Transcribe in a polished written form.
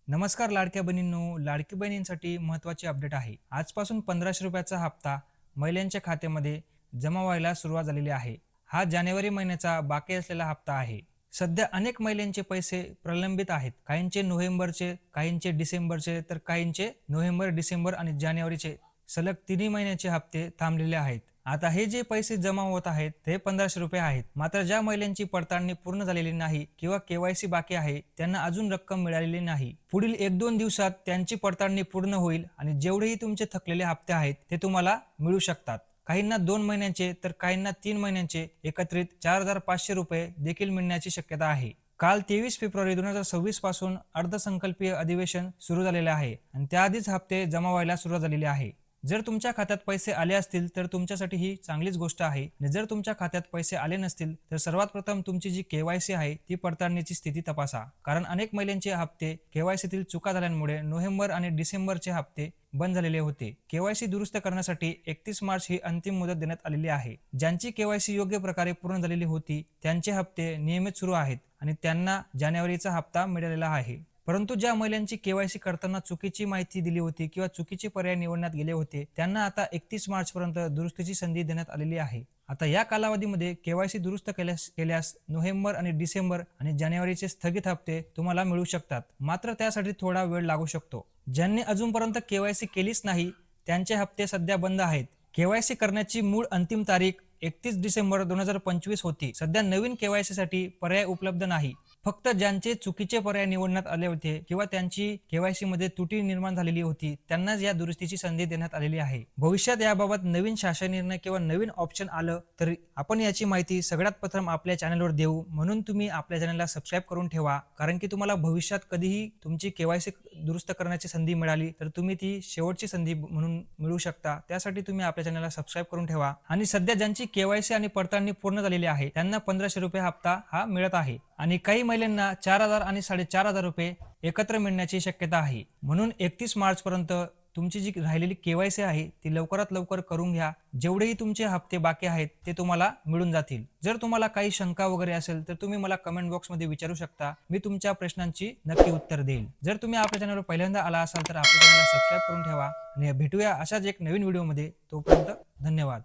नमस्कार लाडक्या बहिणींनो, लाडकी बहिणींसाठी महत्त्वाची अपडेट आहे. आजपासून 1500 रुपयाचा हप्ता महिलांच्या खात्यामध्ये जमा व्हायला सुरुवात झालेली आहे. हा जानेवारी महिन्याचा बाकी असलेला हप्ता आहे. सध्या अनेक महिलांचे पैसे प्रलंबित आहेत. काहींचे नोव्हेंबरचे, काहींचे डिसेंबरचे, तर काहींचे नोव्हेंबर, डिसेंबर आणि जानेवारीचे सलग तिन्ही महिन्याचे हप्ते थांबलेले आहेत. आता हे जे पैसे जमा होत आहेत ते 1500 रुपये आहेत. मात्र ज्या महिलांची पडताळणी पूर्ण झालेली नाही किंवा केवायसी बाकी आहे त्यांना अजून रक्कम मिळालेली नाही. पुढील 1-2 दिवसात त्यांची पडताळणी पूर्ण होईल आणि जेवढेही तुमचे थकलेले हप्ते आहेत ते तुम्हाला मिळू शकतात. काहींना 2 महिन्यांचे तर काहींना 3 महिन्यांचे एकत्रित 4500 रुपये देखील मिळण्याची शक्यता आहे. काल 23 फेब्रुवारी 2026 पासून अर्थसंकल्पीय अधिवेशन सुरू झालेले आहे आणि त्याआधीच हप्ते जमा व्हायला सुरुवात झालेली आहे. जर तुमच्या खात्यात पैसे आले असतील तर तुमच्यासाठी ही चांगलीच गोष्ट आहे आणि जर तुमच्या खात्यात पैसे आले नसतील तर सर्वात प्रथम तुमची जी केवायसी आहे ती पडताळणीची स्थिती तपासा. कारण अनेक महिलांचे हप्ते केवायसीतील चुका झाल्यामुळे नोव्हेंबर आणि डिसेंबरचे हप्ते बंद झालेले होते. केवायसी दुरुस्त करण्यासाठी 31 मार्च ही अंतिम मुदत देण्यात आलेली आहे. ज्यांची केवायसी योग्य प्रकारे पूर्ण झालेली होती त्यांचे हप्ते नियमित सुरू आहेत आणि त्यांना जानेवारीचा हप्ता मिळालेला आहे. परंतु ज्या महिलांची केवायसी करताना चुकीची माहिती दिली होती किंवा चुकीचे पर्याय निवडण्यात गेले होते त्यांना आता 31 मार्च पर्यंत दुरुस्तीची संधी देण्यात आलेली आहे. आता या कालावधीमध्ये केवायसी दुरुस्त केल्यास नोव्हेंबर आणि डिसेंबर आणि जानेवारीचे स्थगित हप्ते तुम्हाला मिळू शकतात. मात्र त्यासाठी थोडा वेळ लागू शकतो. ज्यांनी अजूनपर्यंत केवायसी केलीच नाही त्यांचे हप्ते सध्या बंद आहेत. केवायसी करण्याची मूळ अंतिम तारीख 31 डिसेंबर 2025 होती. सध्या नवीन केवायसी साठी पर्याय उपलब्ध नाही. फक्त ज्यांचे चुकीचे पर्याय निवडण्यात आले होते किंवा त्यांची केवायसी मध्ये त्रुटी निर्माण झालेली होती त्यांनाच या दुरुस्तीची संधी देण्यात आलेली आहे. भविष्यात याबाबत नवीन शासन निर्णय किंवा नवीन ऑप्शन आलं तर आपण याची माहिती सगळ्यात प्रथम आपल्या चॅनलवर देऊ. म्हणून तुम्ही आपल्या चॅनलला सबस्क्राईब करून ठेवा. कारण की तुम्हाला भविष्यात कधीही तुमची केवायसी दुरुस्त करण्याची संधी मिळाली तर तुम्ही ती शेवटची संधी म्हणून मिळू शकता. त्यासाठी तुम्ही आपल्या चॅनलला सबस्क्राईब करून ठेवा. आणि सध्या ज्यांची केवायसी आणि पडताळणी पूर्ण झालेली आहे त्यांना 1500 रुपये हप्ता हा मिळत आहे आणि काही महिलांना 4000 आणि 4500 रुपये एकत्र मिळण्याची शक्यता आहे. म्हणून 31 मार्च पर्यंत तुमची जी राहिलेली केवायसी आहे ती लवकरात लवकर करून घ्या. जेवढेही तुमचे हप्ते बाकी आहेत ते तुम्हाला मिळून जातील. जर तुम्हाला काही शंका वगैरे असेल तर तुम्ही मला कमेंट बॉक्समध्ये विचारू शकता. मी तुमच्या प्रश्नांची नक्की उत्तर देईल. जर तुम्ही आपल्या चॅनलवर पहिल्यांदा आला असाल तर आपल्या चॅनलला सबस्क्राईब करून ठेवा आणि भेटूया अशाच एक नवीन व्हिडिओमध्ये. तोपर्यंत धन्यवाद.